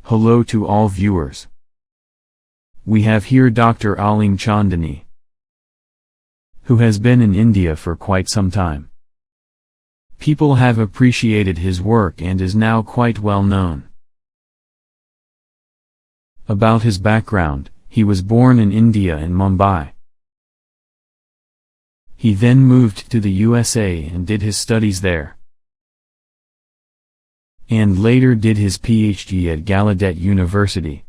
Hello to all viewers. We have here Dr. Alim Chandani, who has been in India for quite some time. People have appreciated his work and is now quite well known. About his background, he was born in India in Mumbai. He then moved to the USA and did his studies there, and later did his PhD at Gallaudet University.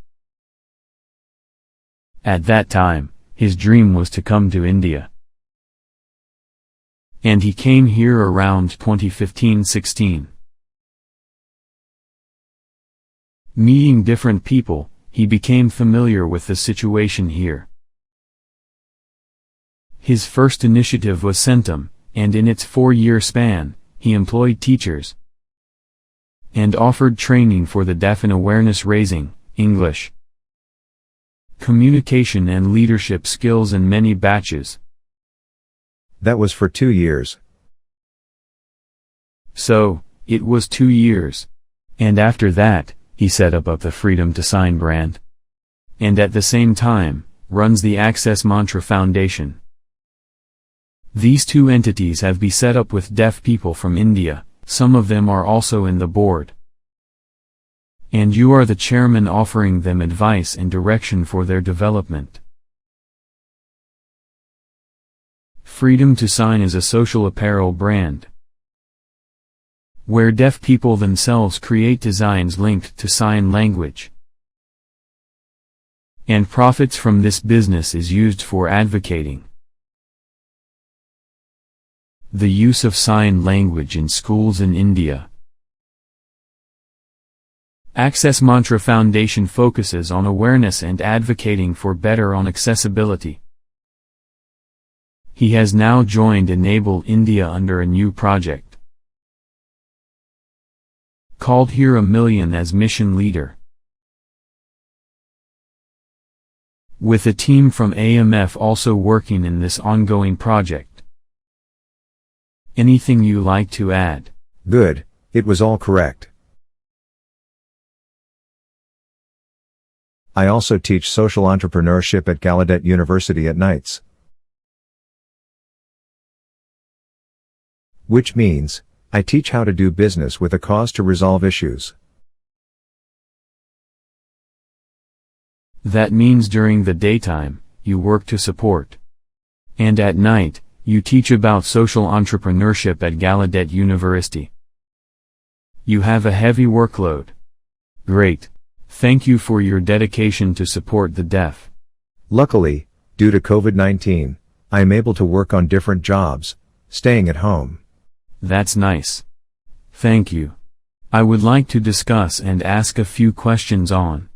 At that time, his dream was to come to India, and he came here around 2015-16. Meeting different people, he became familiar with the situation here. His first initiative was Centum, and in its 4-year span, he employed teachers and offered training for the deaf in awareness raising, English, communication and leadership skills in many batches. That was for 2 years. So, it was 2 years. And after that, he set up the Freedom to Sign brand. And at the same time, runs the Access Mantra Foundation. These two entities have been set up with deaf people from India, some of them are also in the board. And you are the chairman offering them advice and direction for their development. Freedom to Sign is a social apparel brand, where deaf people themselves create designs linked to sign language. And profits from this business is used for advocating the use of sign language in schools in India. Access Mantra Foundation focuses on awareness and advocating for better on accessibility. He has now joined Enable India under a new project called Here a Million as mission leader, with a team from AMF also working in this ongoing project. Anything you like to add? Good, it was all correct. I also teach social entrepreneurship at Gallaudet University at nights. Which means, I teach how to do business with a cause to resolve issues. That means during the daytime, you work to support. And at night, you teach about social entrepreneurship at Gallaudet University. You have a heavy workload. Great. Thank you for your dedication to support the deaf. Luckily, due to COVID-19, I am able to work on different jobs, staying at home. That's nice. Thank you. I would like to discuss and ask a few questions on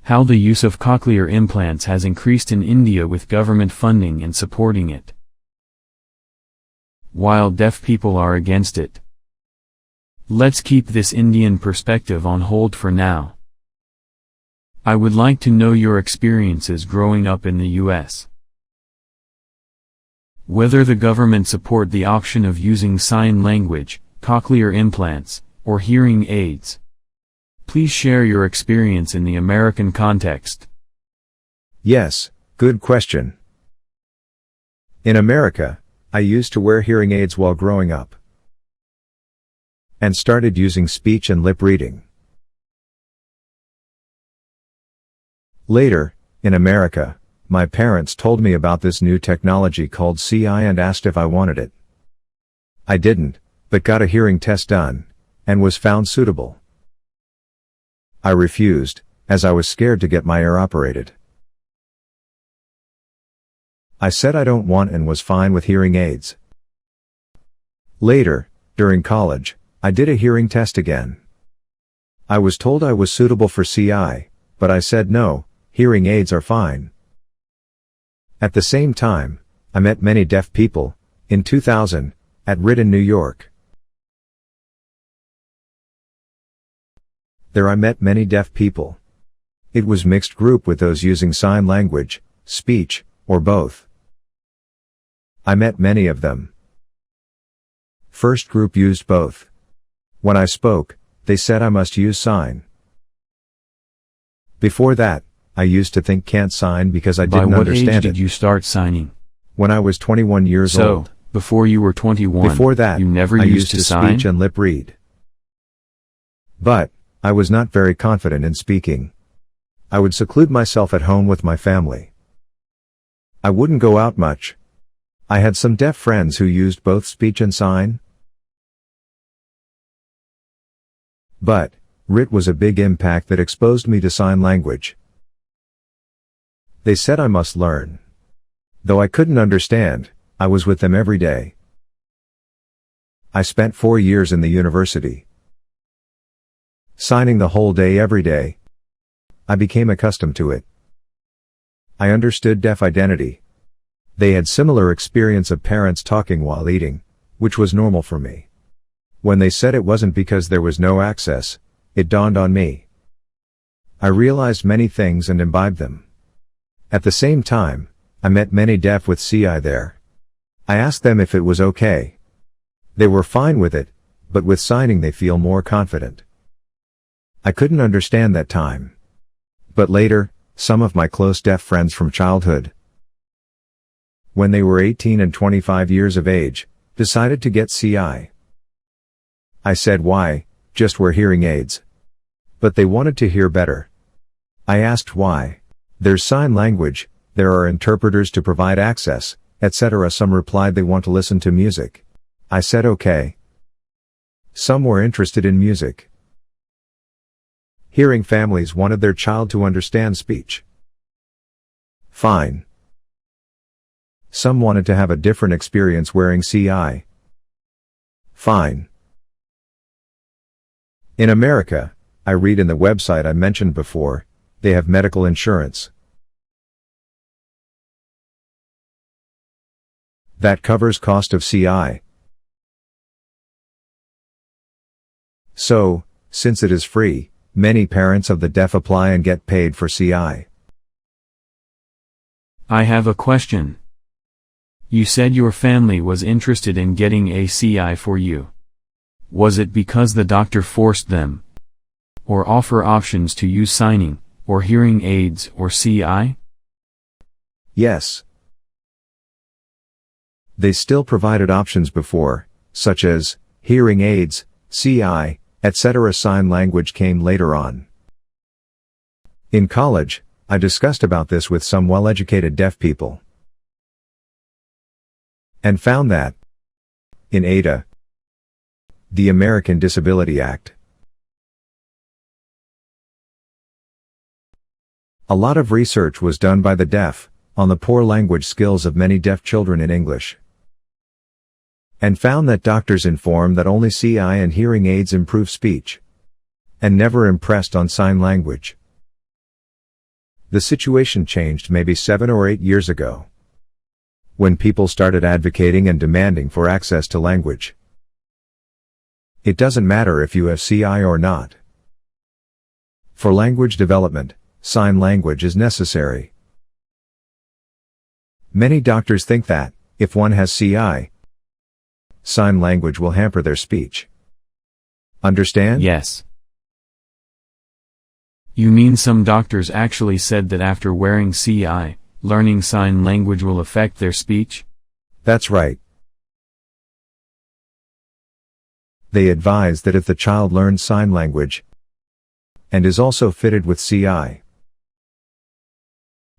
how the use of cochlear implants has increased in India with government funding and supporting it, while deaf people are against it. Let's keep this Indian perspective on hold for now. I would like to know your experiences growing up in the US. Whether the government support the option of using sign language, cochlear implants, or hearing aids. Please share your experience in the American context. Yes, good question. In America, I used to wear hearing aids while growing up, and started using speech and lip reading. Later, in America, my parents told me about this new technology called CI and asked if I wanted it. I didn't, but got a hearing test done, and was found suitable. I refused, as I was scared to get my ear operated. I said I don't want and was fine with hearing aids. Later, during college, I did a hearing test again. I was told I was suitable for CI, but I said no, hearing aids are fine. At the same time, I met many deaf people, in 2000, at RIT in New York. There I met many deaf people. It was mixed group with those using sign language, speech, or both. I met many of them. First group used both. When I spoke, they said I must use sign. Before that, I used to think can't sign because I By didn't what age understand did it. you start signing? When I was 21 years So, old. before you were 21, Before that, you never I used used to sign? speech and lip read. But, I was not very confident in speaking. I would seclude myself at home with my family. I wouldn't go out much. I had some deaf friends who used both speech and sign. But, RIT was a big impact that exposed me to sign language. They said I must learn. Though I couldn't understand, I was with them every day. I spent 4 years in the university. Signing the whole day every day. I became accustomed to it. I understood deaf identity. They had similar experience of parents talking while eating, which was normal for me. When they said it wasn't because there was no access, it dawned on me. I realized many things and imbibed them. At the same time, I met many deaf with CI there. I asked them if it was okay. They were fine with it, but with signing they feel more confident. I couldn't understand that time. But later, some of my close deaf friends from childhood, when they were 18 and 25 years of age, decided to get CI. I said why, just wear hearing aids. But they wanted to hear better. I asked why. There's sign language, there are interpreters to provide access, etc. Some replied they want to listen to music. I said okay. Some were interested in music. Hearing families wanted their child to understand speech. Fine. Some wanted to have a different experience wearing CI. Fine. In America, I read in the website I mentioned before, they have medical insurance that covers cost of CI. So, since it is free, many parents of the deaf apply and get paid for CI. I have a question. You said your family was interested in getting a CI for you. Was it because the doctor forced them? Or offer options to use signing, or hearing aids or CI? Yes. They still provided options before, such as hearing aids, CI, etc. Sign language came later on. In college, I discussed about this with some well-educated deaf people. And found that, in ADA, the American Disability Act, a lot of research was done by the deaf, on the poor language skills of many deaf children in English. And found that doctors informed that only CI and hearing aids improve speech. And never impressed on sign language. The situation changed maybe 7 or 8 years ago, when people started advocating and demanding for access to language. It doesn't matter if you have CI or not. For language development, sign language is necessary. Many doctors think that, if one has CI, sign language will hamper their speech. Understand? Yes. You mean some doctors actually said that after wearing CI, learning sign language will affect their speech? That's right. They advise that if the child learns sign language and is also fitted with CI,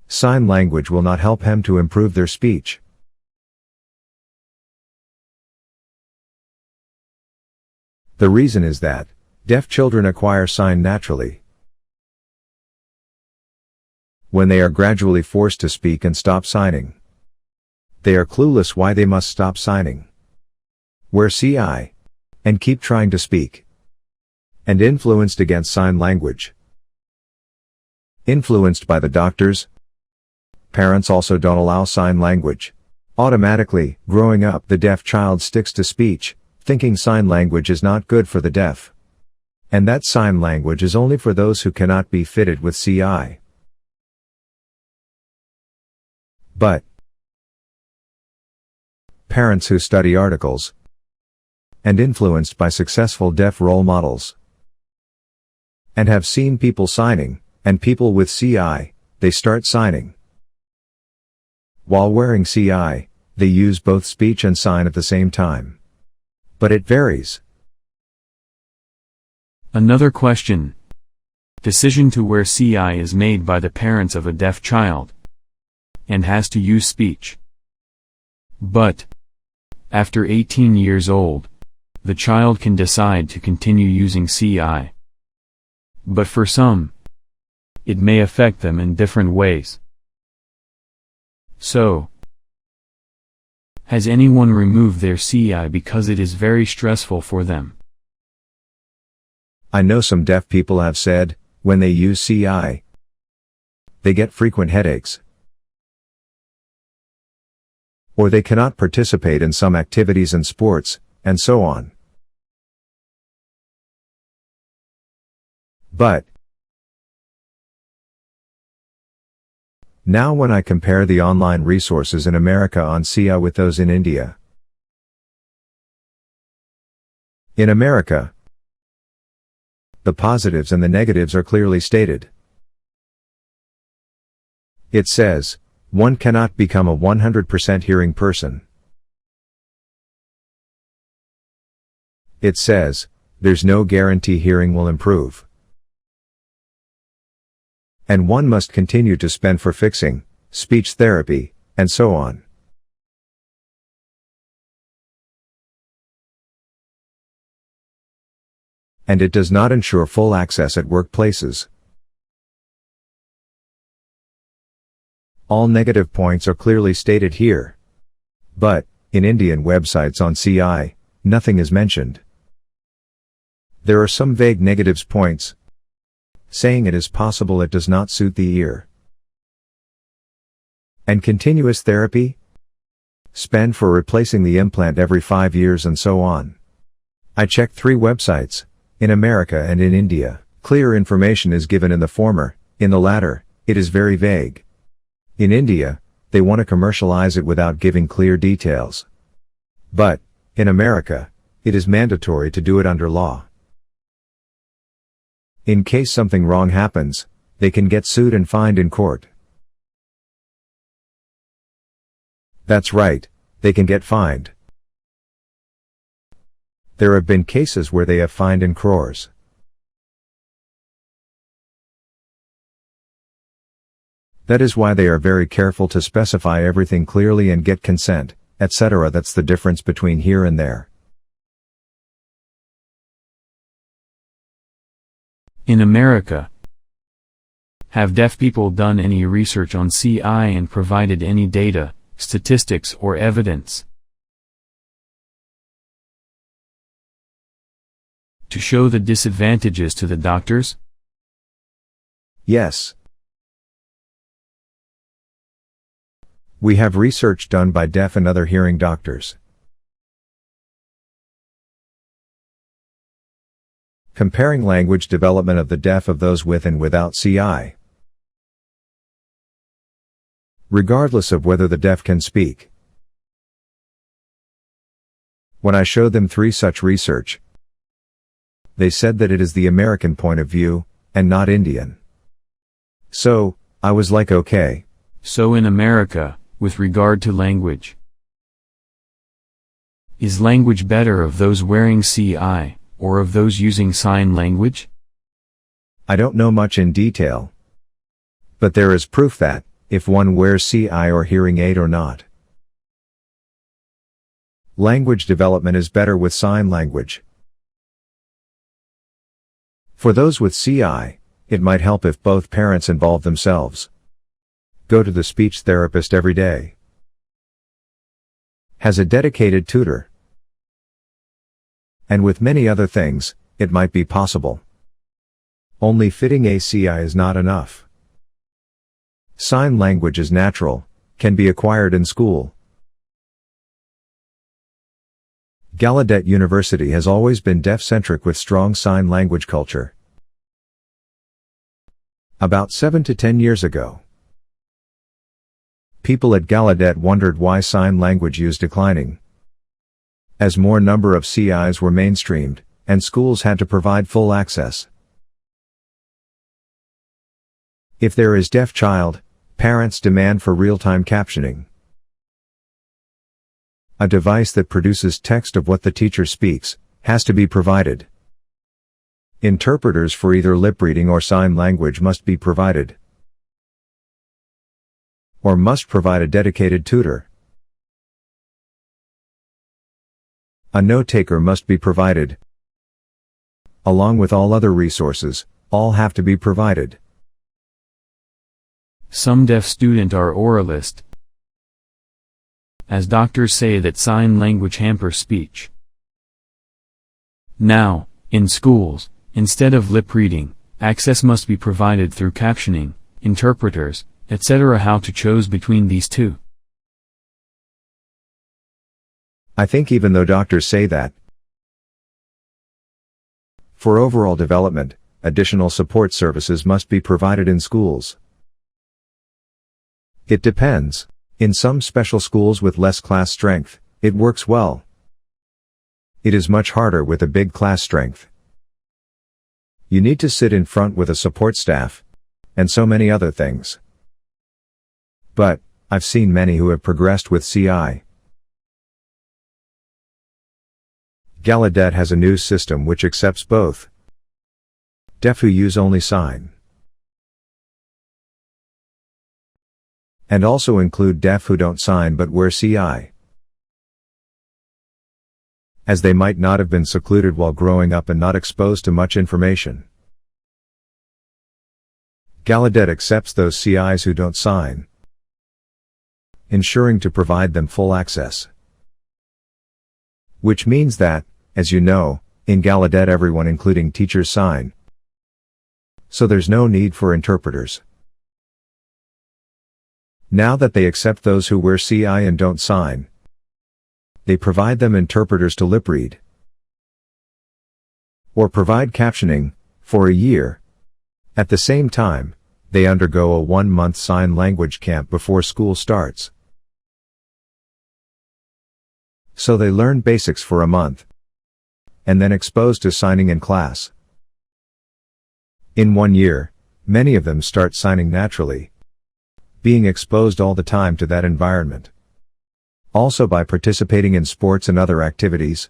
sign language will not help him to improve their speech. The reason is that deaf children acquire sign naturally. When they are gradually forced to speak and stop signing, they are clueless why they must stop signing, wear CI, and keep trying to speak, and influenced against sign language. Influenced by the doctors. Parents also don't allow sign language. Automatically, growing up, the deaf child sticks to speech, thinking sign language is not good for the deaf. And that sign language is only for those who cannot be fitted with CI. But parents who study articles and influenced by successful deaf role models and have seen people signing, and people with CI, they start signing. While wearing CI, they use both speech and sign at the same time. But it varies. Another question. Decision to wear CI is made by the parents of a deaf child and has to use speech. But after 18 years old, the child can decide to continue using CI. But for some, it may affect them in different ways. So, has anyone removed their CI because it is very stressful for them? I know some deaf people have said, when they use CI, they get frequent headaches, or they cannot participate in some activities and sports, and so on. But now when I compare the online resources in America on CI with those in India, in America, the positives and the negatives are clearly stated. It says, one cannot become a 100% hearing person. It says, there's no guarantee hearing will improve. And one must continue to spend for fixing, speech therapy, and so on. And it does not ensure full access at workplaces. All negative points are clearly stated here. But, in Indian websites on CI, nothing is mentioned. There are some vague negatives points, saying it is possible it does not suit the ear. And continuous therapy? Spend for replacing the implant every 5 years and so on. I checked 3 websites, in America and in India. Clear information is given in the former, in the latter, it is very vague. In India, they want to commercialize it without giving clear details. But, in America, it is mandatory to do it under law. In case something wrong happens, they can get sued and fined in court. That's right, they can get fined. There have been cases where they have fined in crores. That is why they are very careful to specify everything clearly and get consent, etc. That's the difference between here and there. In America, have deaf people done any research on CI and provided any data, statistics or evidence to show the disadvantages to the doctors? Yes. We have research done by deaf and other hearing doctors. Comparing language development of the deaf of those with and without CI. Regardless of whether the deaf can speak. When I showed them 3 such research, they said that it is the American point of view, and not Indian. So, I was like okay. So in America, with regard to language, is language better of those wearing CI, or of those using sign language? I don't know much in detail. But there is proof that, if one wears CI or hearing aid or not, language development is better with sign language. For those with CI, it might help if both parents involve themselves. Go to the speech therapist every day. Has a dedicated tutor. And with many other things, it might be possible. Only fitting a CI is not enough. Sign language is natural, can be acquired in school. Gallaudet University has always been deaf-centric with strong sign language culture. About 7 to 10 years ago, people at Gallaudet wondered why sign language use declining. As more number of CIs were mainstreamed, and schools had to provide full access. If there is deaf child, parents demand for real-time captioning. A device that produces text of what the teacher speaks has to be provided. Interpreters for either lip reading or sign language must be provided, or must provide a dedicated tutor. A note-taker must be provided. Along with all other resources, all have to be provided. Some deaf students are oralist, as doctors say that sign language hampers speech. Now, in schools, instead of lip reading, access must be provided through captioning, interpreters, etc. How to choose between these two? I think even though doctors say that, for overall development, additional support services must be provided in schools. It depends. In some special schools with less class strength, it works well. It is much harder with a big class strength. You need to sit in front with a support staff, and so many other things. But, I've seen many who have progressed with CI. Gallaudet has a new system which accepts both deaf who use only sign, and also include deaf who don't sign but wear CI, as they might not have been secluded while growing up and not exposed to much information. Gallaudet accepts those CIs who don't sign, ensuring to provide them full access. Which means that, as you know, in Gallaudet everyone including teachers sign. So there's no need for interpreters. Now that they accept those who wear CI and don't sign, they provide them interpreters to lip read, or provide captioning, for a year. At the same time, they undergo a 1-month sign language camp before school starts. So they learn basics for a month, and then exposed to signing in class. In 1 year, many of them start signing naturally, being exposed all the time to that environment. Also by participating in sports and other activities.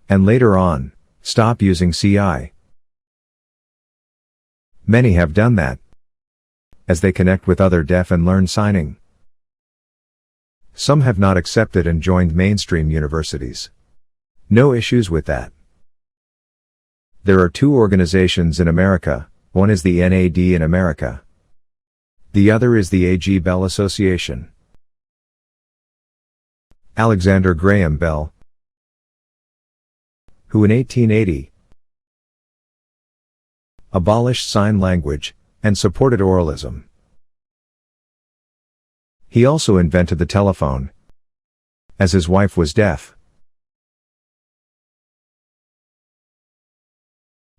And later on, stop using CI. Many have done that, as they connect with other deaf and learn signing. Some have not accepted and joined mainstream universities. No issues with that. There are 2 organizations in America, one is the NAD in America. The other is the A.G. Bell Association. Alexander Graham Bell, who in 1880 abolished sign language and supported oralism. He also invented the telephone, as his wife was deaf.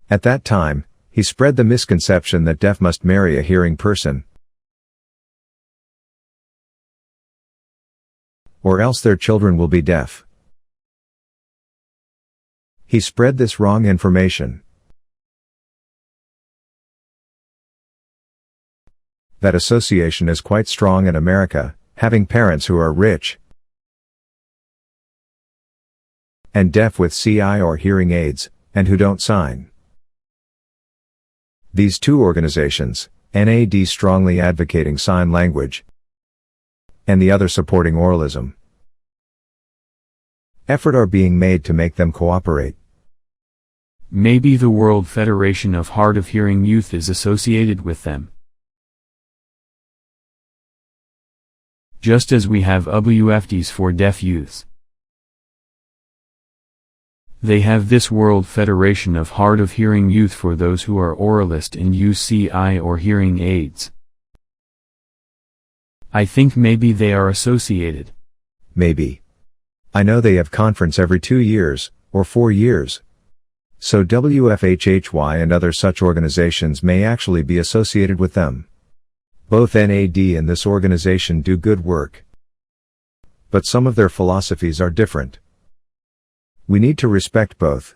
At that time, he spread the misconception that deaf must marry a hearing person, or else their children will be deaf. He spread this wrong information. That association is quite strong in America, having parents who are rich and deaf with CI or hearing aids, and who don't sign. These 2 organizations, NAD strongly advocating sign language, and the other supporting oralism, effort are being made to make them cooperate. Maybe the World Federation of Hard of Hearing Youth is associated with them. Just as we have WFDs for deaf youths. They have this World Federation of Hard of Hearing Youth for those who are oralist and use CI or hearing aids. I think maybe they are associated. Maybe. I know they have conference every 2 years, or 4 years. So WFHHY and other such organizations may actually be associated with them. Both NAD and this organization do good work. But some of their philosophies are different. We need to respect both.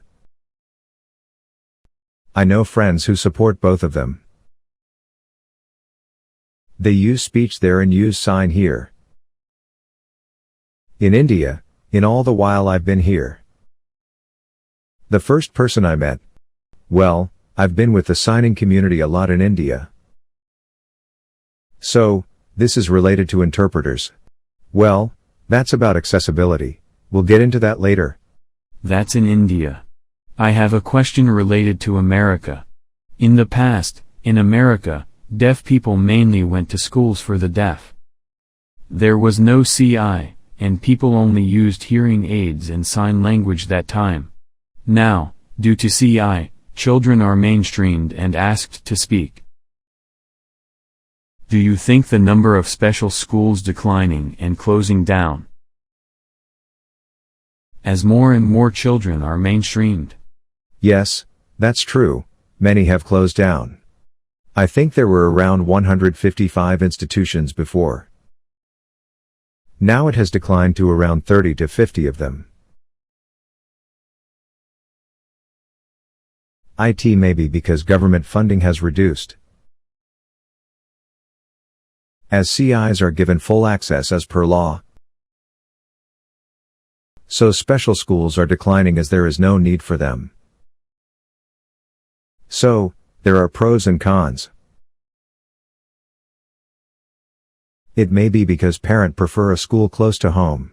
I know friends who support both of them. They use speech there and use sign here. In India, in all the while I've been here. The first person I met. Well, I've been with the signing community a lot in India. So, this is related to interpreters. Well, that's about accessibility. We'll get into that later. That's in India. I have a question related to America. In the past, in America, deaf people mainly went to schools for the deaf. There was no CI, and people only used hearing aids and sign language that time. Now, due to CI, children are mainstreamed and asked to speak. Do you think the number of special schools declining and closing down as more and more children are mainstreamed? Yes, that's true. Many have closed down. I think there were around 155 institutions before. Now it has declined to around 30 to 50 of them. It may be because government funding has reduced. As CIs are given full access as per law. So special schools are declining as there is no need for them. So, there are pros and cons. It may be because parents prefer a school close to home,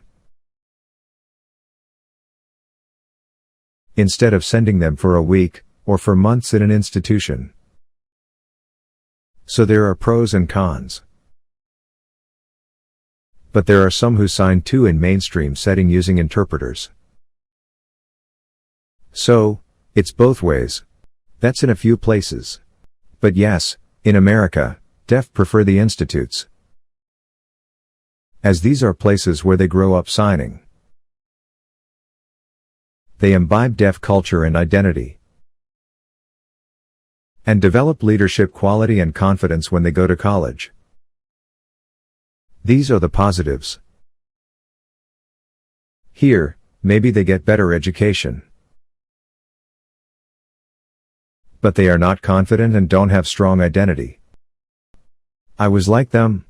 instead of sending them for a week, or for months in an institution. So there are pros and cons. But there are some who sign too in mainstream setting using interpreters. So, it's both ways. That's in a few places. But yes, in America, deaf prefer the institutes, as these are places where they grow up signing. They imbibe deaf culture and identity, and develop leadership quality and confidence when they go to college. These are the positives. Here, maybe they get better education, but they are not confident and don't have strong identity. I was like them.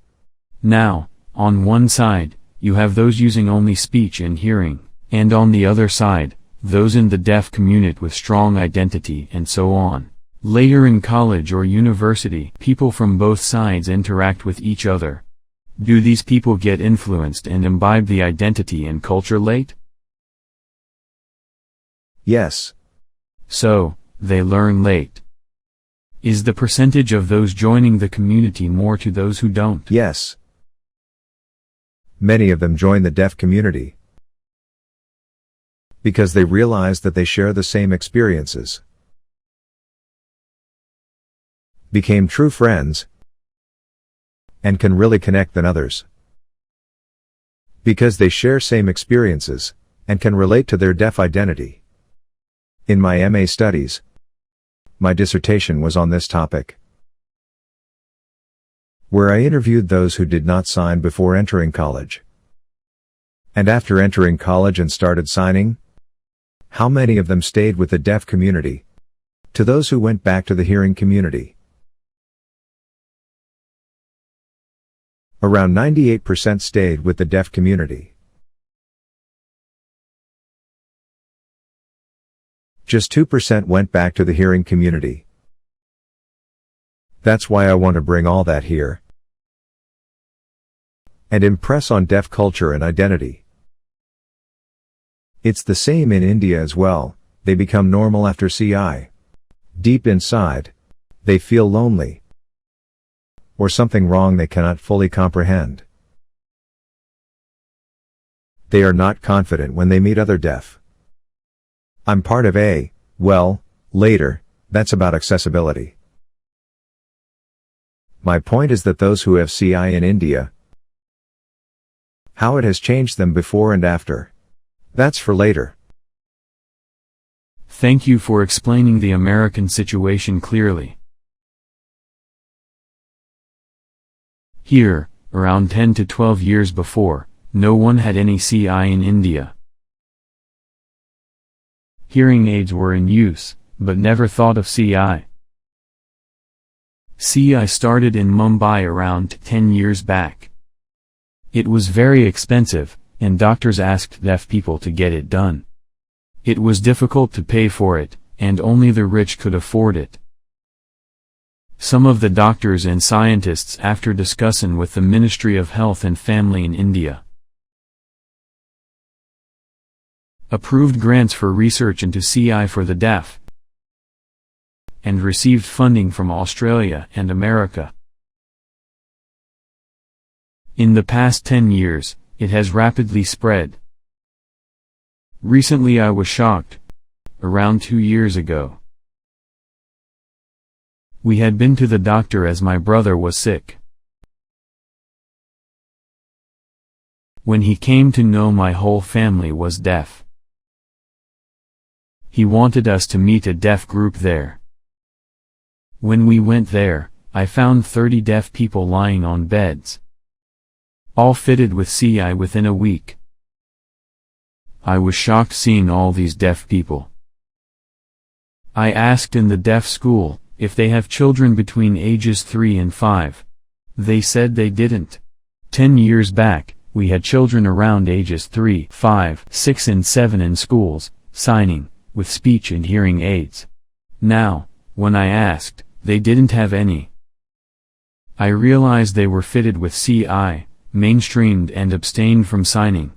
Now, on one side, you have those using only speech and hearing, and on the other side, those in the deaf community with strong identity and so on. Later in college or university, people from both sides interact with each other. Do these people get influenced and imbibe the identity and culture late? Yes. So, they learn late. Is the percentage of those joining the community more to those who don't? Yes. Many of them join the deaf community because they realize that they share the same experiences, became true friends, and can really connect than others. Because they share same experiences, and can relate to their deaf identity. In my MA studies, my dissertation was on this topic, where I interviewed those who did not sign before entering college. And after entering college and started signing, how many of them stayed with the deaf community, to those who went back to the hearing community? Around 98% stayed with the deaf community. Just 2% went back to the hearing community. That's why I want to bring all that here and impress on deaf culture and identity. It's the same in India as well. They become normal after CI. Deep inside, they feel lonely, or something wrong they cannot fully comprehend. They are not confident when they meet other deaf. I'm part of later, that's about accessibility. My point is that those who have CI in India, how it has changed them before and after. That's for later. Thank you for explaining the American situation clearly. Here, around 10 to 12 years before, no one had any CI in India. Hearing aids were in use, but never thought of CI. CI started in Mumbai around 10 years back. It was very expensive, and doctors asked deaf people to get it done. It was difficult to pay for it, and only the rich could afford it. Some of the doctors and scientists, after discussing with the Ministry of Health and Family in India, approved grants for research into CI for the deaf, and received funding from Australia and America. In the past 10 years, it has rapidly spread. Recently I was shocked. Around 2 years ago, we had been to the doctor as my brother was sick. When he came to know my whole family was deaf, he wanted us to meet a deaf group there. When we went there, I found 30 deaf people lying on beds, all fitted with CI within a week. I was shocked seeing all these deaf people. I asked in the deaf school if they have children between ages 3 and 5. They said they didn't. 10 years back, we had children around ages 3, 5, 6 and 7 in schools, signing, with speech and hearing aids. Now, when I asked, they didn't have any. I realized they were fitted with CI, mainstreamed and abstained from signing.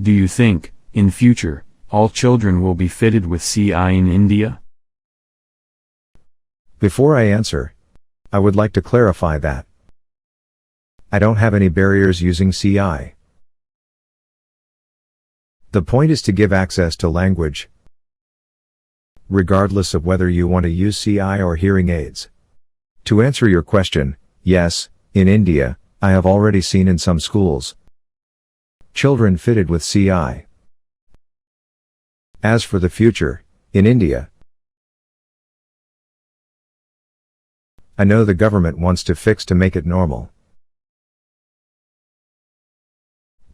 Do you think, in future, all children will be fitted with CI in India? Before I answer, I would like to clarify that I don't have any barriers using CI. The point is to give access to language, regardless of whether you want to use CI or hearing aids. To answer your question, yes, in India, I have already seen in some schools children fitted with CI. As for the future, in India, I know the government wants to fix to make it normal.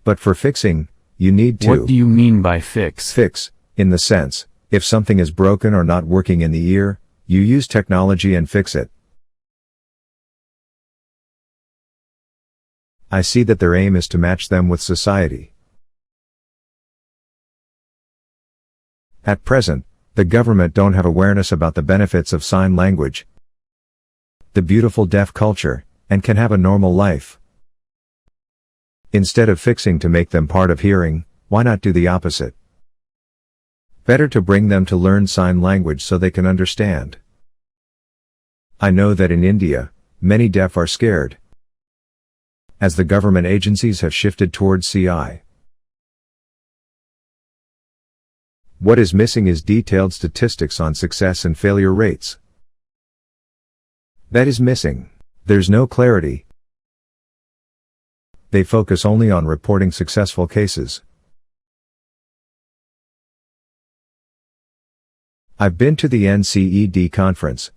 But for fixing, you need to... What do you mean by fix? Fix, in the sense, if something is broken or not working in the ear, you use technology and fix it. I see that their aim is to match them with society. At present, the government don't have awareness about the benefits of sign language, the beautiful deaf culture, and can have a normal life. Instead of fixing to make them part of hearing, why not do the opposite? Better to bring them to learn sign language so they can understand. I know that in India, many deaf are scared, as the government agencies have shifted towards CI. What is missing is detailed statistics on success and failure rates. That is missing. There's no clarity. They focus only on reporting successful cases. I've been to the NCED conference,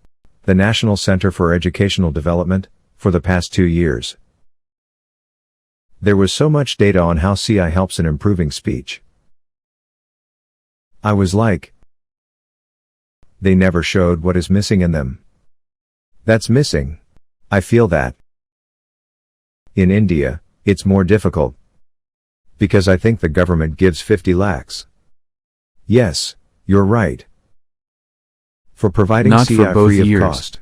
the National Center for Educational Development, for the past 2 years. There was so much data on how CI helps in improving speech. I was like, they never showed what is missing in them. That's missing. I feel that. In India, it's more difficult, because I think the government gives 50 lakhs. Yes, you're right. For providing Not CI for both free years. of cost.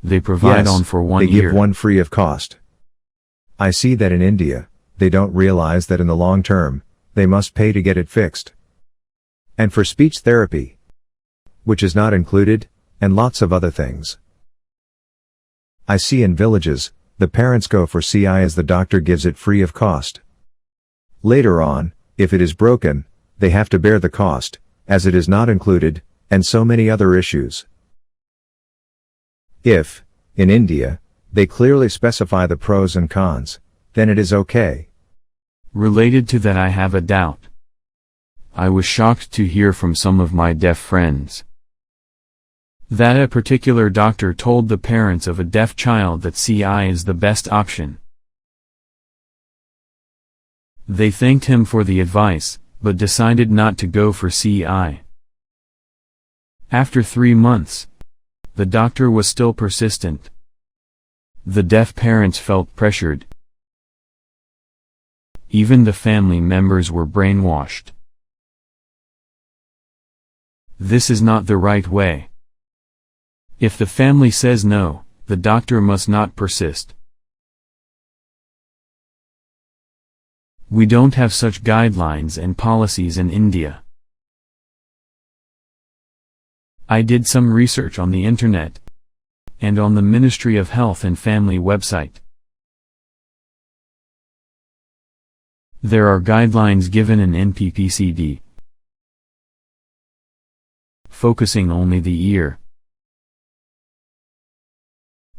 They provide Yes, on for 1 they year. give one free of cost. I see that in India, they don't realize that in the long term, they must pay to get it fixed. And for speech therapy, which is not included, and lots of other things. I see in villages, the parents go for CI as the doctor gives it free of cost. Later on, if it is broken, they have to bear the cost, as it is not included, and so many other issues. If, in India, they clearly specify the pros and cons, then it is okay. Related to that, I have a doubt. I was shocked to hear from some of my deaf friends that a particular doctor told the parents of a deaf child that CI is the best option. They thanked him for the advice, but decided not to go for CI. After 3 months, the doctor was still persistent. The deaf parents felt pressured. Even the family members were brainwashed. This is not the right way. If the family says no, the doctor must not persist. We don't have such guidelines and policies in India. I did some research on the internet and on the Ministry of Health and Family website. There are guidelines given in NPPCD, focusing only the ear,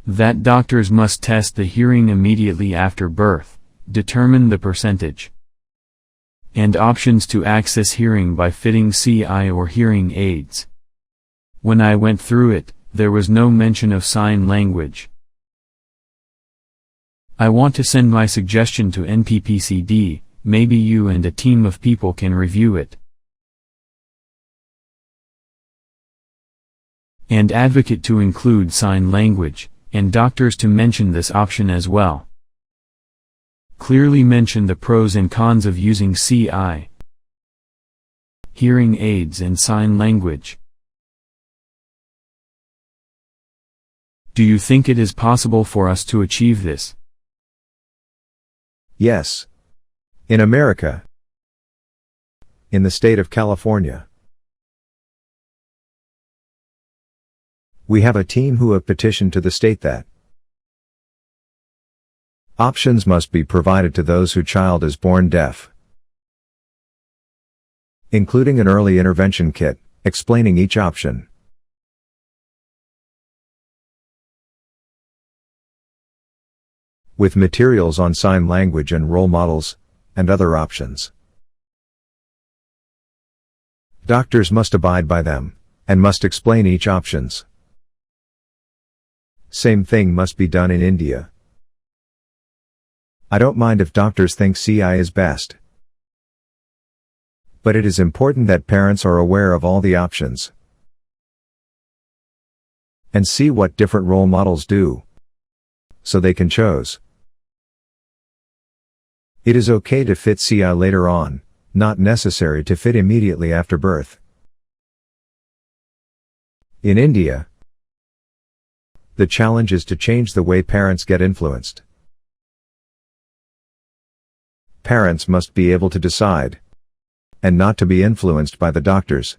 that doctors must test the hearing immediately after birth, determine the percentage, and options to access hearing by fitting CI or hearing aids. When I went through it, there was no mention of sign language. I want to send my suggestion to NPPCD, maybe you and a team of people can review it. And advocate to include sign language, and doctors to mention this option as well. Clearly mention the pros and cons of using CI, hearing aids and sign language. Do you think it is possible for us to achieve this? Yes. In America. In the state of California. We have a team who have petitioned to the state that options must be provided to those whose child is born deaf, including an early intervention kit, explaining each option. With materials on sign language and role models, and other options. Doctors must abide by them, and must explain each options. Same thing must be done in India. I don't mind if doctors think CI is best. But it is important that parents are aware of all the options. And see what different role models do. So they can choose. It is okay to fit CI later on, not necessary to fit immediately after birth. In India, the challenge is to change the way parents get influenced. Parents must be able to decide, and not to be influenced by the doctors,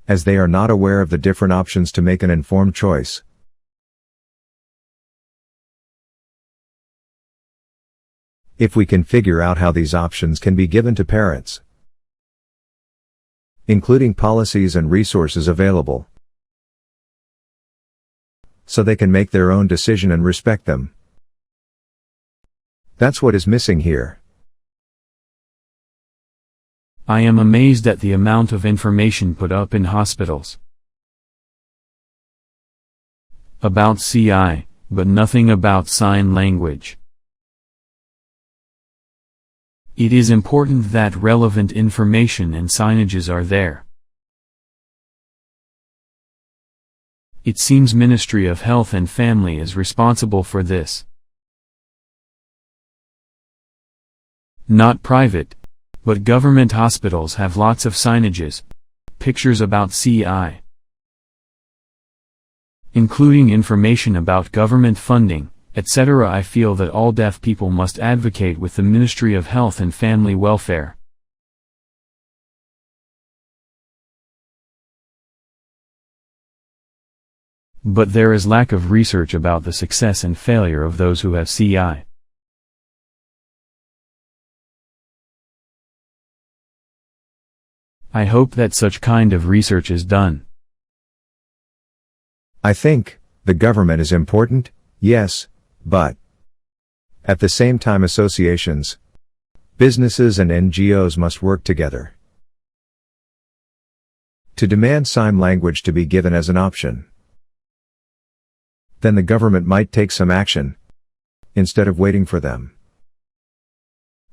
as they are not aware of the different options to make an informed choice. If we can figure out how these options can be given to parents, including policies and resources available, so they can make their own decision and respect them. That's what is missing here. I am amazed at the amount of information put up in hospitals about CI, but nothing about sign language. It is important that relevant information and signages are there. It seems Ministry of Health and Family is responsible for this. Not private, but government hospitals have lots of signages, pictures about CI, including information about government funding, etc. I feel that all deaf people must advocate with the Ministry of Health and Family Welfare. But there is lack of research about the success and failure of those who have CI. I hope that such kind of research is done. I think the government is important, yes, but at the same time associations, businesses and NGOs must work together to demand sign language to be given as an option. Then the government might take some action, instead of waiting for them.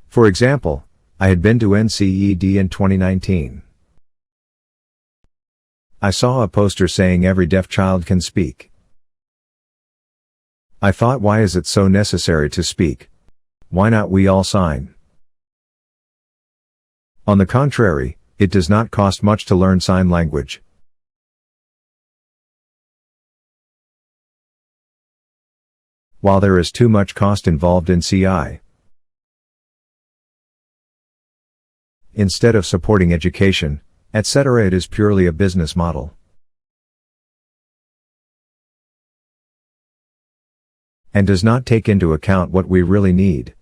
For example, I had been to NCED in 2019. I saw a poster saying every deaf child can speak. I thought, why is it so necessary to speak? Why not we all sign? On the contrary, it does not cost much to learn sign language. While there is too much cost involved in CI, instead of supporting education, etc., it is purely a business model. And does not take into account what we really need.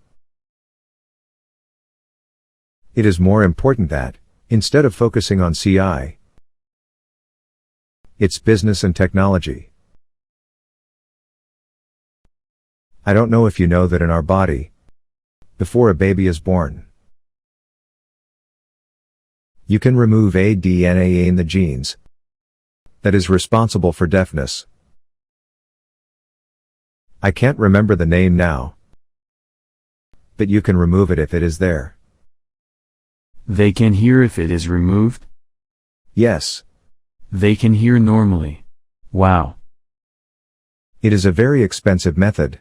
It is more important that, instead of focusing on CI, it's business and technology. I don't know if you know that in our body, before a baby is born, you can remove a DNA in the genes that is responsible for deafness. I can't remember the name now, but you can remove it if it is there. They can hear if it is removed? Yes. They can hear normally. Wow. It is a very expensive method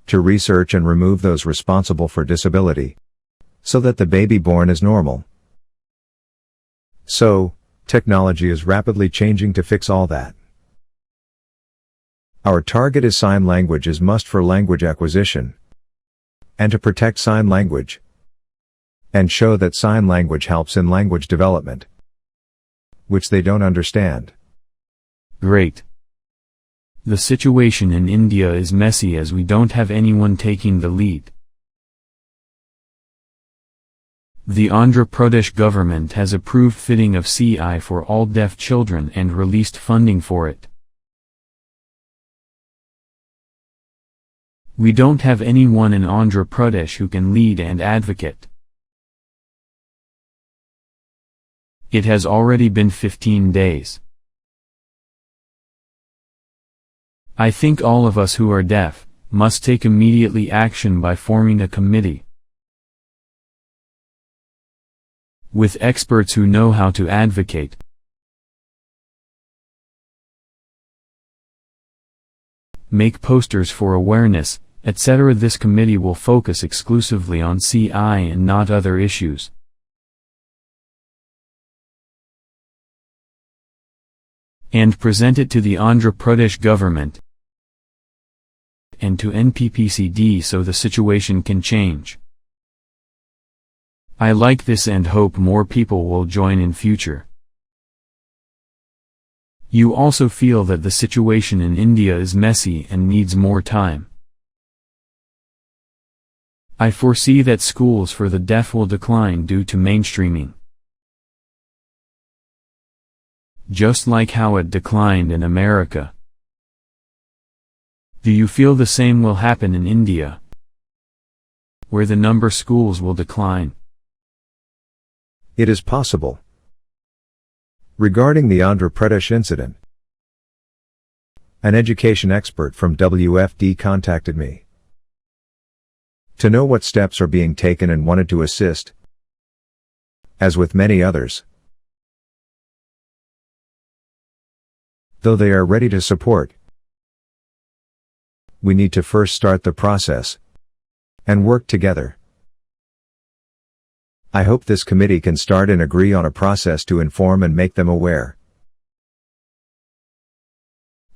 to research and remove those responsible for disability, so that the baby born is normal. So, technology is rapidly changing to fix all that. Our target is sign language is must for language acquisition, and to protect sign language, and show that sign language helps in language development, which they don't understand. Great. The situation in India is messy as we don't have anyone taking the lead. The Andhra Pradesh government has approved fitting of CI for all deaf children and released funding for it. We don't have anyone in Andhra Pradesh who can lead and advocate. It has already been 15 days. I think all of us who are deaf must take immediately action by forming a committee with experts who know how to advocate. Make posters for awareness, etc. This committee will focus exclusively on CI and not other issues. And present it to the Andhra Pradesh government and to NPPCD so the situation can change. I like this and hope more people will join in future. You also feel that the situation in India is messy and needs more time. I foresee that schools for the deaf will decline due to mainstreaming, just like how it declined in America. Do you feel the same will happen in India, where the number of schools will decline? It is possible. Regarding the Andhra Pradesh incident, an education expert from WFD contacted me to know what steps are being taken and wanted to assist, as with many others. Though they are ready to support, we need to first start the process and work together. I hope this committee can start and agree on a process to inform and make them aware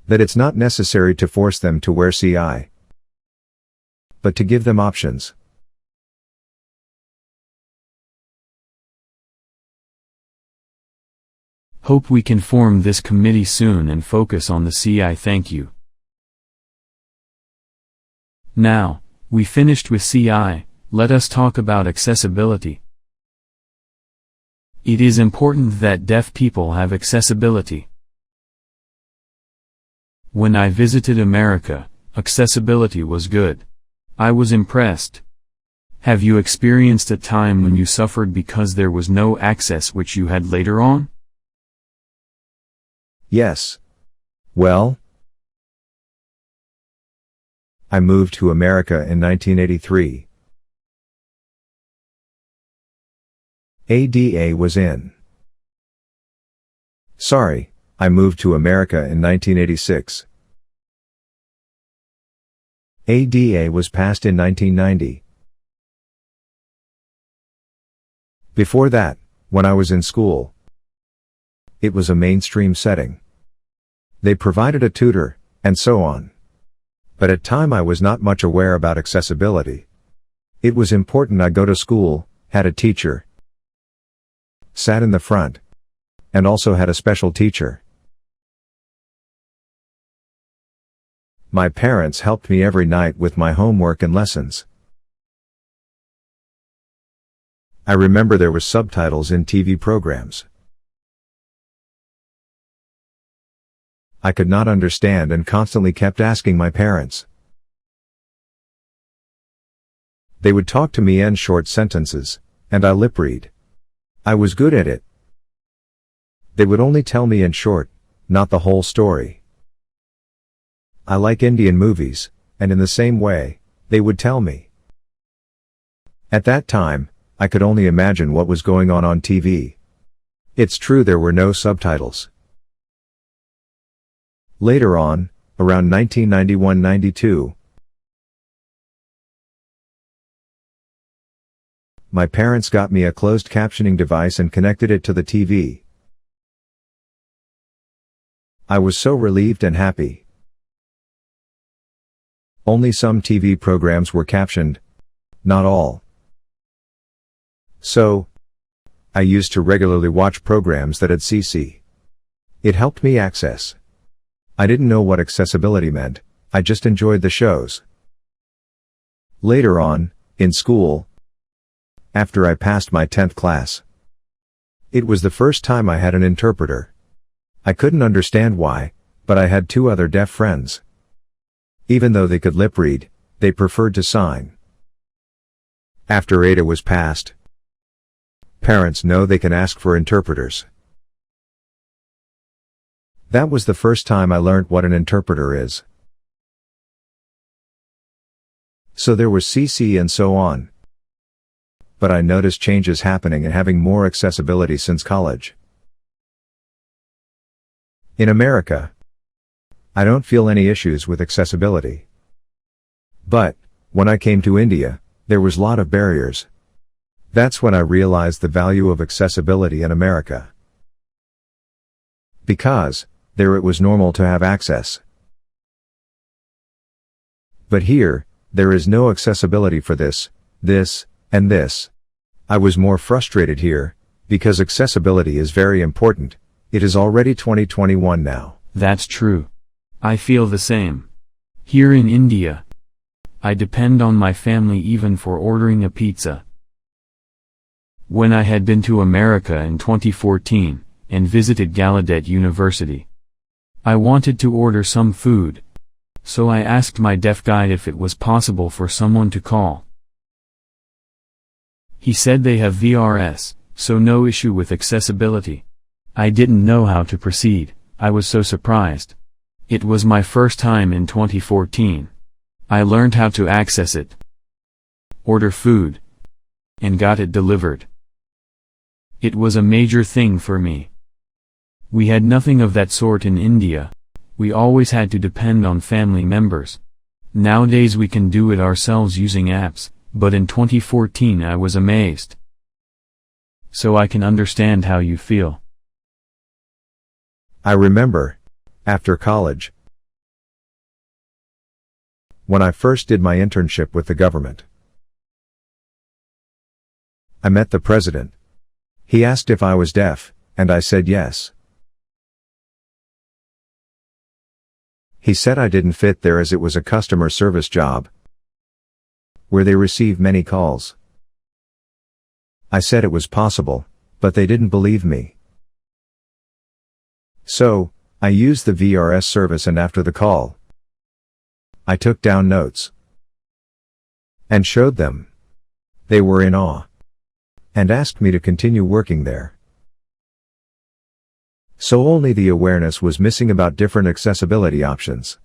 that it's not necessary to force them to wear CI, but to give them options. Hope we can form this committee soon and focus on the CI. Thank you. Now, we finished with CI, let us talk about accessibility. It is important that deaf people have accessibility. When I visited America, accessibility was good. I was impressed. Have you experienced a time when you suffered because there was no access which you had later on? Yes. Well, I moved to America in 1983. ADA was in. Sorry, I moved to America in 1986. ADA was passed in 1990. Before that, when I was in school, it was a mainstream setting. They provided a tutor, and so on. But at time I was not much aware about accessibility. It was important I go to school, had a teacher, sat in the front, and also had a special teacher. My parents helped me every night with my homework and lessons. I remember there was subtitles in TV programs. I could not understand and constantly kept asking my parents. They would talk to me in short sentences, and I lip read. I was good at it. They would only tell me in short, not the whole story. I like Indian movies, and in the same way, they would tell me. At that time, I could only imagine what was going on TV. It's true there were no subtitles. Later on, around 1991-92, my parents got me a closed captioning device and connected it to the TV. I was so relieved and happy. Only some TV programs were captioned, not all. So, I used to regularly watch programs that had CC. It helped me access. I didn't know what accessibility meant, I just enjoyed the shows. Later on, in school, after I passed my 10th class, it was the first time I had an interpreter. I couldn't understand why, but I had two other deaf friends. Even though they could lip read, they preferred to sign. After ADA was passed, parents know they can ask for interpreters. That was the first time I learned what an interpreter is. So there was CC and so on. But I noticed changes happening and having more accessibility since college. In America, I don't feel any issues with accessibility. But, when I came to India, there was a lot of barriers. That's when I realized the value of accessibility in America. Because, there it was normal to have access. But here, there is no accessibility for this, and this. I was more frustrated here, because accessibility is very important. It is already 2021 now. That's true. I feel the same. Here in India, I depend on my family even for ordering a pizza. When I had been to America in 2014, and visited Gallaudet University, I wanted to order some food. So I asked my deaf guide if it was possible for someone to call. He said they have VRS, so no issue with accessibility. I didn't know how to proceed, I was so surprised. It was my first time in 2014. I learned how to access it, order food, and got it delivered. It was a major thing for me. We had nothing of that sort in India. We always had to depend on family members. Nowadays we can do it ourselves using apps, but in 2014 I was amazed. So I can understand how you feel. I remember, after college, when I first did my internship with the government, I met the president. He asked if I was deaf, and I said yes. He said I didn't fit there as it was a customer service job, where they receive many calls. I said it was possible, but they didn't believe me. So, I used the VRS service, and after the call, I took down notes and showed them. They were in awe and asked me to continue working there. So only the awareness was missing about different accessibility options.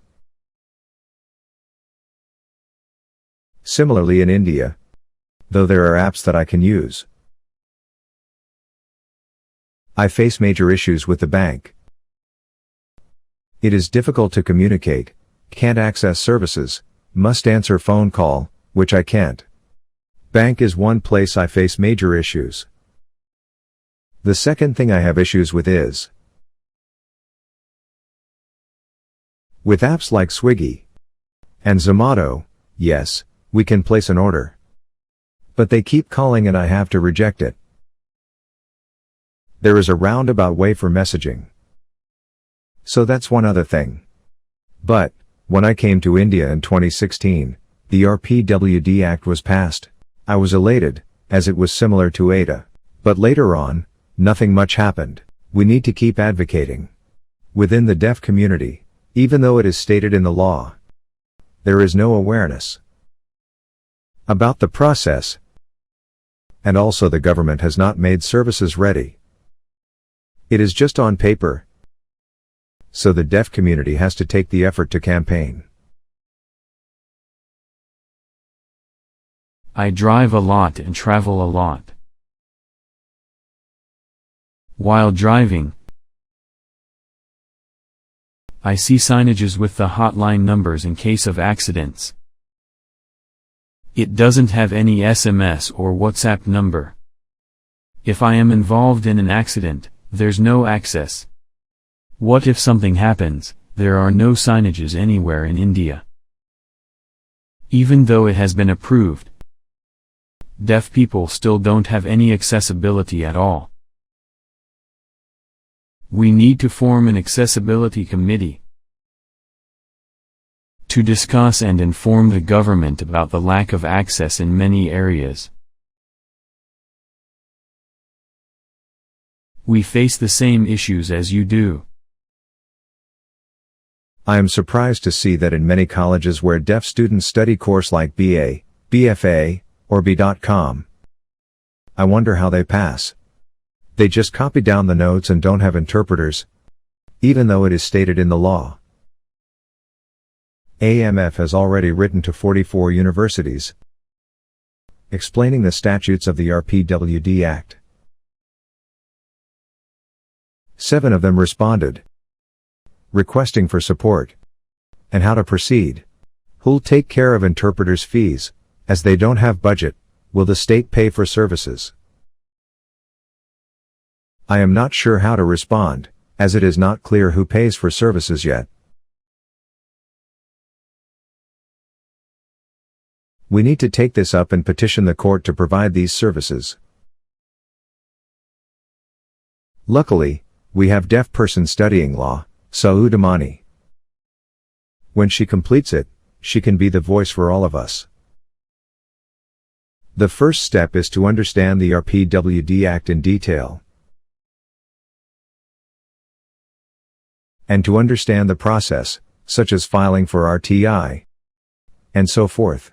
Similarly in India, though there are apps that I can use, I face major issues with the bank. It is difficult to communicate, can't access services, must answer phone call, which I can't. Bank is one place I face major issues. The second thing I have issues with is with apps like Swiggy and Zomato. Yes, we can place an order, but they keep calling and I have to reject it. There is a roundabout way for messaging. So that's one other thing. But when I came to India in 2016, the RPWD Act was passed. I was elated, as it was similar to ADA. But later on, nothing much happened. We need to keep advocating. Within the deaf community, even though it is stated in the law, there is no awareness about the process. And also the government has not made services ready. It is just on paper. So the deaf community has to take the effort to campaign. I drive a lot and travel a lot. While driving, I see signages with the hotline numbers in case of accidents. It doesn't have any SMS or WhatsApp number. If I am involved in an accident, there's no access. What if something happens? There are no signages anywhere in India. Even though it has been approved, deaf people still don't have any accessibility at all. We need to form an accessibility committee to discuss and inform the government about the lack of access in many areas. We face the same issues as you do. I am surprised to see that in many colleges where deaf students study course like BA, BFA, or B.Com, I wonder how they pass. They just copy down the notes and don't have interpreters, even though it is stated in the law. AMF has already written to 44 universities, explaining the statutes of the RPWD Act. 7 of them responded, requesting for support and how to proceed. Who'll take care of interpreters' fees, as they don't have budget? Will the state pay for services? I am not sure how to respond, as it is not clear who pays for services yet. We need to take this up and petition the court to provide these services. Luckily, we have deaf person studying law, Saudamani. When she completes it, she can be the voice for all of us. The first step is to understand the RPWD Act in detail, and to understand the process, such as filing for RTI, and so forth.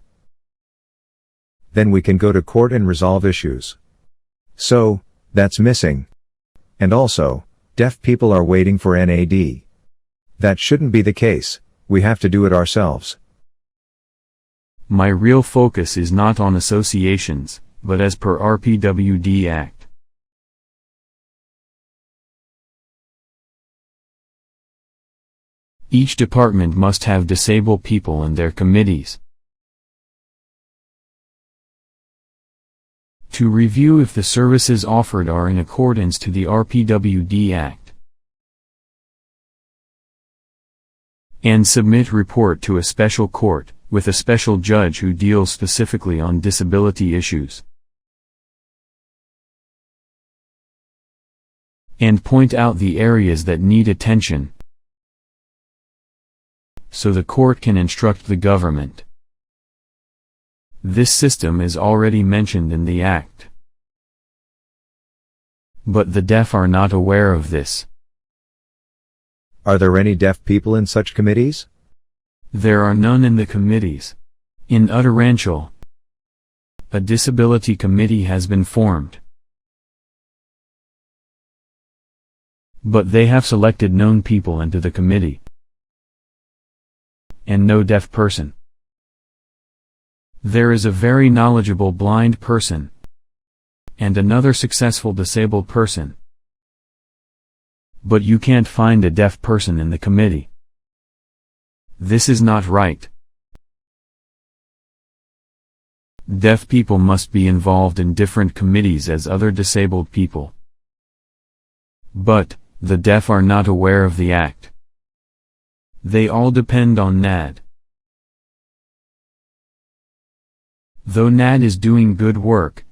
Then we can go to court and resolve issues. So, that's missing. And also, deaf people are waiting for NAD. That shouldn't be the case. We have to do it ourselves. My real focus is not on associations, but as per RPWD Act. Each department must have disabled people in their committees to review if the services offered are in accordance to the RPWD Act, and submit report to a special court, with a special judge who deals specifically on disability issues, and point out the areas that need attention, so the court can instruct the government. This system is already mentioned in the Act, but the deaf are not aware of this. Are there any deaf people in such committees? There are none in the committees. In Uttaranchal, a disability committee has been formed, but they have selected known people into the committee, and no deaf person. There is a very knowledgeable blind person, and another successful disabled person. But you can't find a deaf person in the committee. This is not right. Deaf people must be involved in different committees as other disabled people. But, the deaf are not aware of the act. They all depend on NAD. Though NAD is doing good work,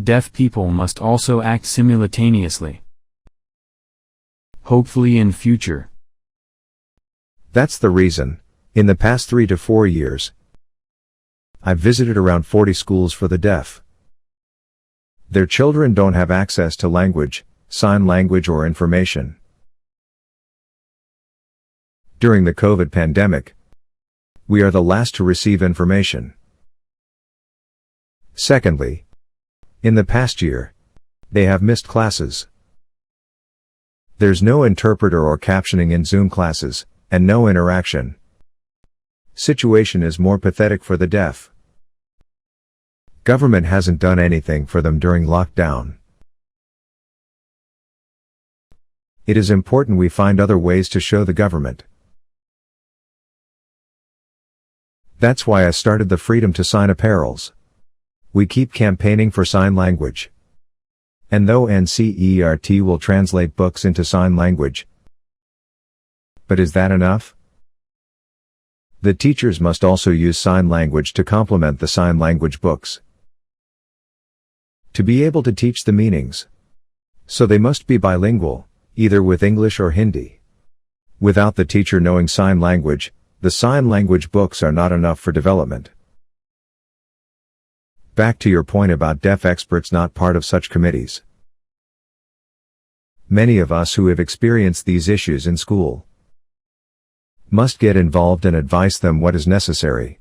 deaf people must also act simultaneously. Hopefully in future. That's the reason, in the past 3 to 4 years, I've visited around 40 schools for the deaf. Their children don't have access to language, sign language or information. During the COVID pandemic, we are the last to receive information. Secondly, in the past year, they have missed classes. There's no interpreter or captioning in Zoom classes, and no interaction. Situation is more pathetic for the deaf. Government hasn't done anything for them during lockdown. It is important we find other ways to show the government. That's why I started the Freedom to Sign apparels. We keep campaigning for sign language. And though NCERT will translate books into sign language, but is that enough? The teachers must also use sign language to complement the sign language books. To be able to teach the meanings. So they must be bilingual, either with English or Hindi. Without the teacher knowing sign language, the sign language books are not enough for development. Back to your point about deaf experts not part of such committees. Many of us who have experienced these issues in school must get involved and advise them what is necessary.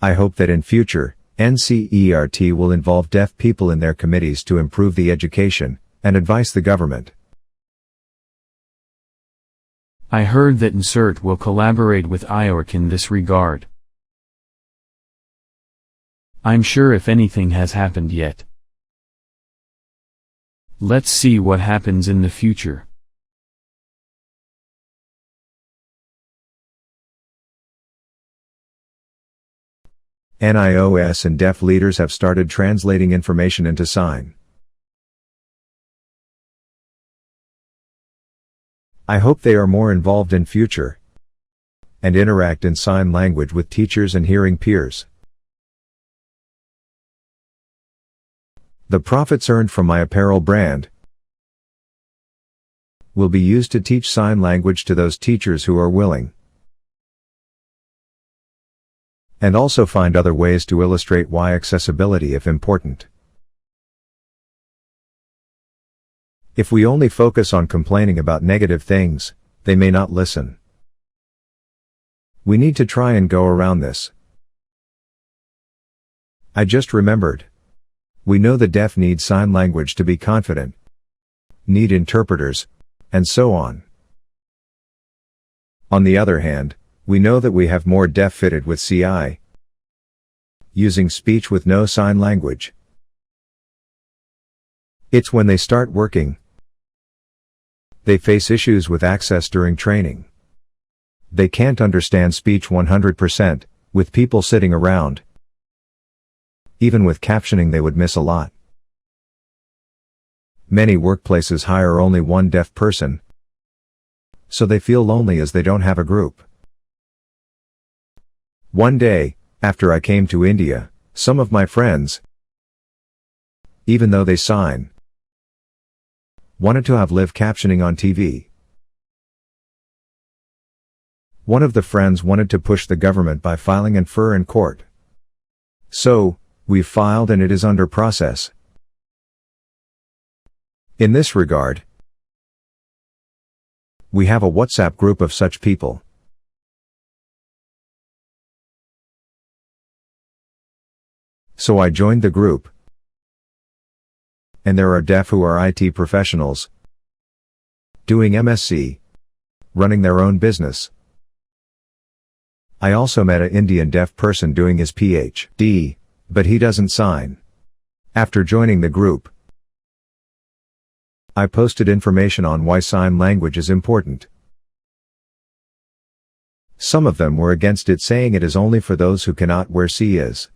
I hope that in future, NCERT will involve deaf people in their committees to improve the education and advise the government. I heard that INSERT will collaborate with IORC in this regard. I'm sure if anything has happened yet. Let's see what happens in the future. NIOS and deaf leaders have started translating information into sign. I hope they are more involved in future and interact in sign language with teachers and hearing peers. The profits earned from my apparel brand will be used to teach sign language to those teachers who are willing, and also find other ways to illustrate why accessibility is important. If we only focus on complaining about negative things, they may not listen. We need to try and go around this. I just remembered. We know the deaf need sign language to be confident, need interpreters, and so on. On the other hand, we know that we have more deaf fitted with CI, using speech with no sign language. It's when they start working, they face issues with access during training. They can't understand speech 100%, with people sitting around. Even with captioning they would miss a lot. Many workplaces hire only one deaf person, so they feel lonely as they don't have a group. One day, after I came to India, some of my friends, even though they sign, wanted to have live captioning on TV. One of the friends wanted to push the government by filing an FIR in court. So, we filed and it is under process. In this regard, we have a WhatsApp group of such people. So I joined the group. And there are deaf who are IT professionals, doing MSc, running their own business. I also met an Indian deaf person doing his PhD, but he doesn't sign. After joining the group, I posted information on why sign language is important. Some of them were against it, saying it is only for those who cannot where C is.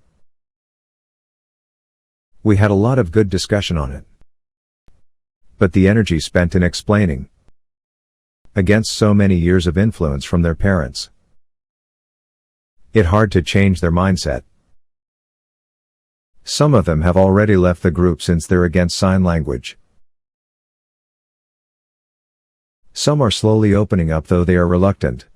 We had a lot of good discussion on it. But the energy spent in explaining against so many years of influence from their parents, it hard to change their mindset. Some of them have already left the group since they're against sign language. Some are slowly opening up, though they are reluctant.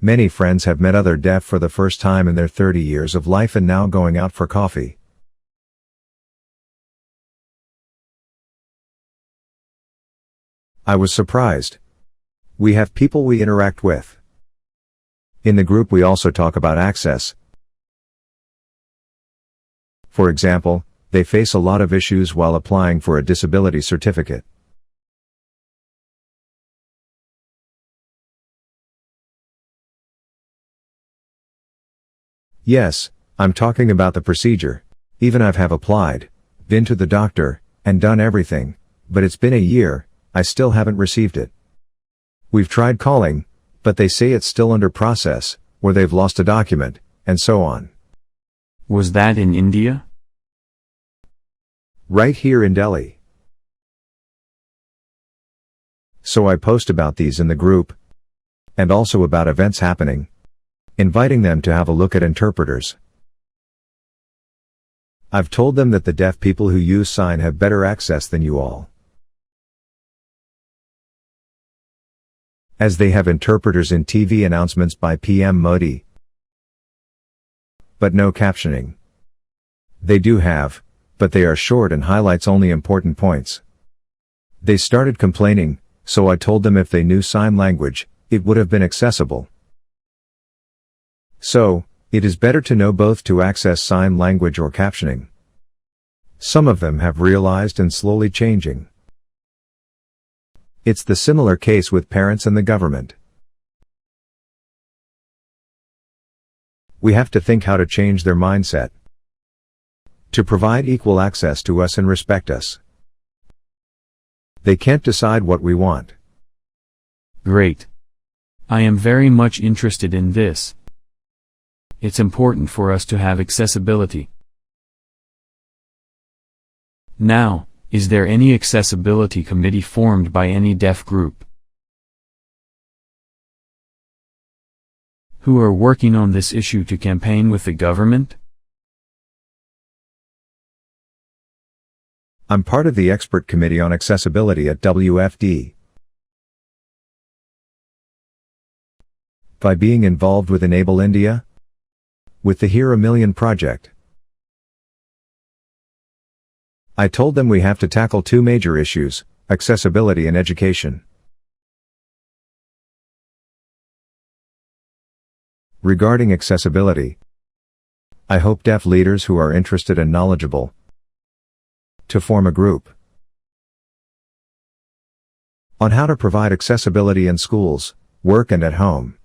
Many friends have met other deaf for the first time in their 30 years of life and now going out for coffee. I was surprised. We have people we interact with. In the group we also talk about access. For example, they face a lot of issues while applying for a disability certificate. Yes, I'm talking about the procedure. Even I've applied, been to the doctor, and done everything, but it's been a year, I still haven't received it. We've tried calling, but they say it's still under process, or they've lost a document, and so on. Was that in India? Right here in Delhi. So I post about these in the group, and also about events happening, inviting them to have a look at interpreters. I've told them that the deaf people who use sign have better access than you all, as they have interpreters in TV announcements by PM Modi, but no captioning. They do have, but they are short and highlights only important points. They started complaining, so I told them if they knew sign language, it would have been accessible. So, it is better to know both to access sign language or captioning. Some of them have realized and slowly changing. It's the similar case with parents and the government. We have to think how to change their mindset, to provide equal access to us and respect us. They can't decide what we want. Great. I am very much interested in this. It's important for us to have accessibility. Now, is there any accessibility committee formed by any deaf group who are working on this issue to campaign with the government? I'm part of the expert committee on accessibility at WFD. By being involved with Enable India, with the Hear a Million project, I told them we have to tackle two major issues, accessibility and education. Regarding accessibility, I hope deaf leaders who are interested and knowledgeable to form a group on how to provide accessibility in schools, work and at home.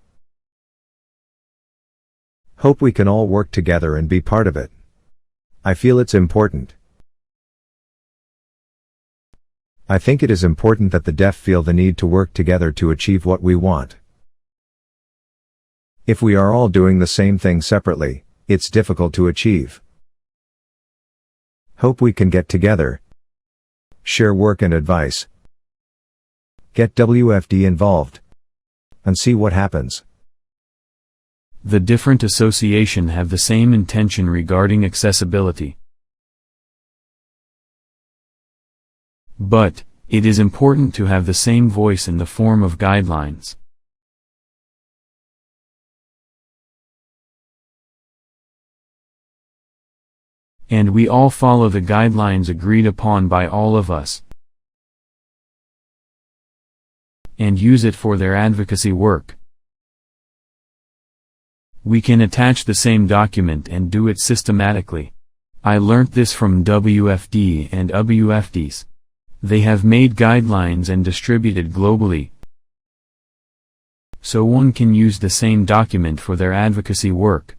Hope we can all work together and be part of it. I feel it's important. I think it is important that the deaf feel the need to work together to achieve what we want. If we are all doing the same thing separately, it's difficult to achieve. Hope we can get together, share work and advice, get WFD involved, and see what happens. The different association have the same intention regarding accessibility. But, it is important to have the same voice in the form of guidelines. And we all follow the guidelines agreed upon by all of us, and use it for their advocacy work. We can attach the same document and do it systematically. I learnt this from WFD and WFDs. They have made guidelines and distributed globally, so one can use the same document for their advocacy work.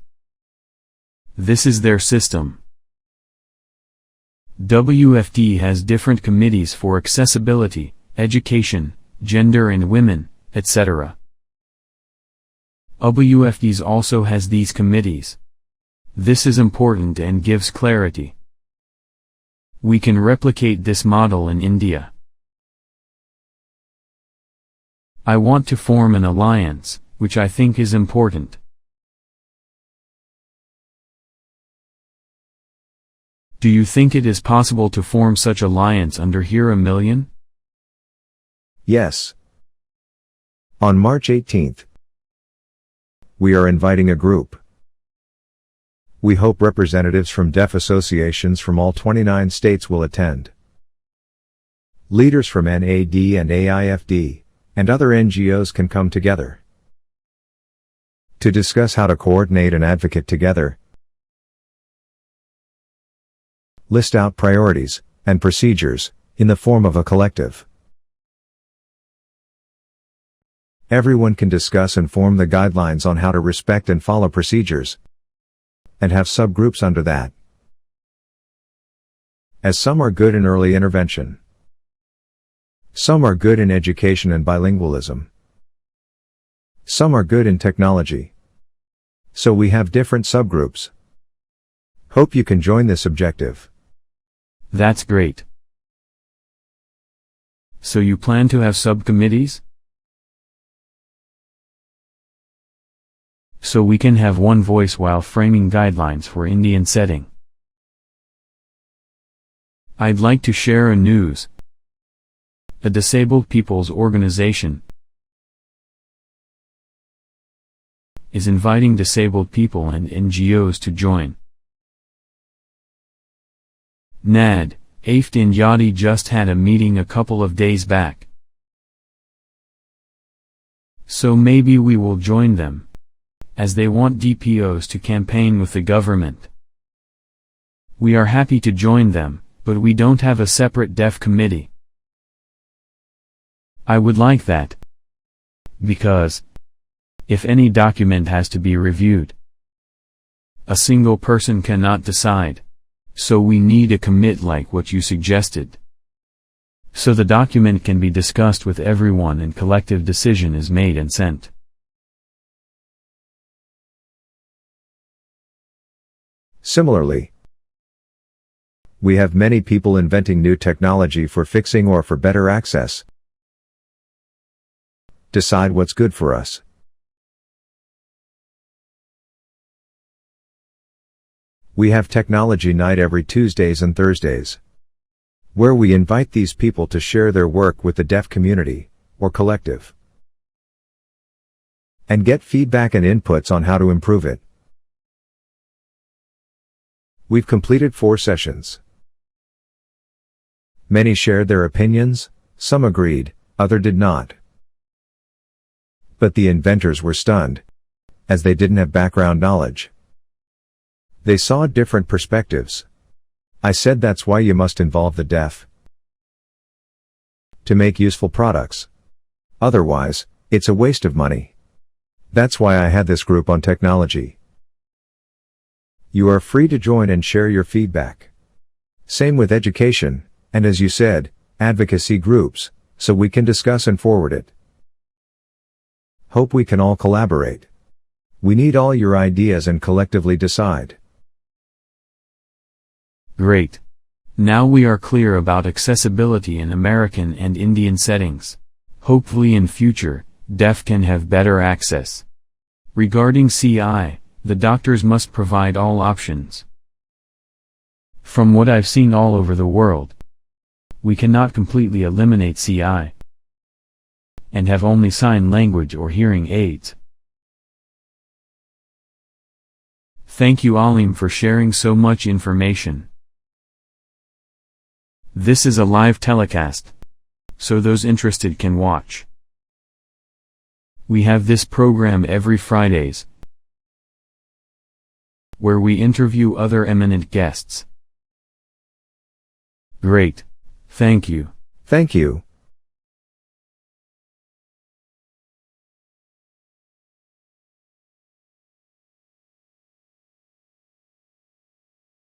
This is their system. WFD has different committees for accessibility, education, gender and women, etc. WFDs also has these committees. This is important and gives clarity. We can replicate this model in India. I want to form an alliance, which I think is important. Do you think it is possible to form such alliance under Hear a Million? Yes. On March 18th, we are inviting a group. We hope representatives from deaf associations from all 29 states will attend. Leaders from NAD and AIFD, and other NGOs can come together to discuss how to coordinate and advocate together, list out priorities and procedures in the form of a collective. Everyone can discuss and form the guidelines on how to respect and follow procedures, and have subgroups under that. As some are good in early intervention, some are good in education and bilingualism, some are good in technology. So we have different subgroups. Hope you can join this objective. That's great. So you plan to have subcommittees? So we can have one voice while framing guidelines for Indian setting. I'd like to share a news. A disabled people's organization is inviting disabled people and NGOs to join. NAD, AIFD and YADI just had a meeting a couple of days back. So maybe we will join them, as they want DPOs to campaign with the government. We are happy to join them, but we don't have a separate deaf committee. I would like that. Because, if any document has to be reviewed, a single person cannot decide. So we need a commit like what you suggested. So the document can be discussed with everyone and collective decision is made and sent. Similarly, we have many people inventing new technology for fixing or for better access. Decide what's good for us. We have Technology Night every Tuesdays and Thursdays, where we invite these people to share their work with the deaf community, or collective, and get feedback and inputs on how to improve it. We've completed 4 sessions. Many shared their opinions, some agreed, others did not. But the inventors were stunned, as they didn't have background knowledge. They saw different perspectives. I said that's why you must involve the deaf to make useful products. Otherwise, it's a waste of money. That's why I had this group on technology. You are free to join and share your feedback. Same with education, and as you said, advocacy groups, so we can discuss and forward it. Hope we can all collaborate. We need all your ideas and collectively decide. Great. Now we are clear about accessibility in American and Indian settings. Hopefully in future, deaf can have better access. Regarding CI, the doctors must provide all options. From what I've seen all over the world, we cannot completely eliminate CI and have only sign language or hearing aids. Thank you Alim for sharing so much information. This is a live telecast, so those interested can watch. We have this program every Fridays, where we interview other eminent guests. Great. Thank you. Thank you.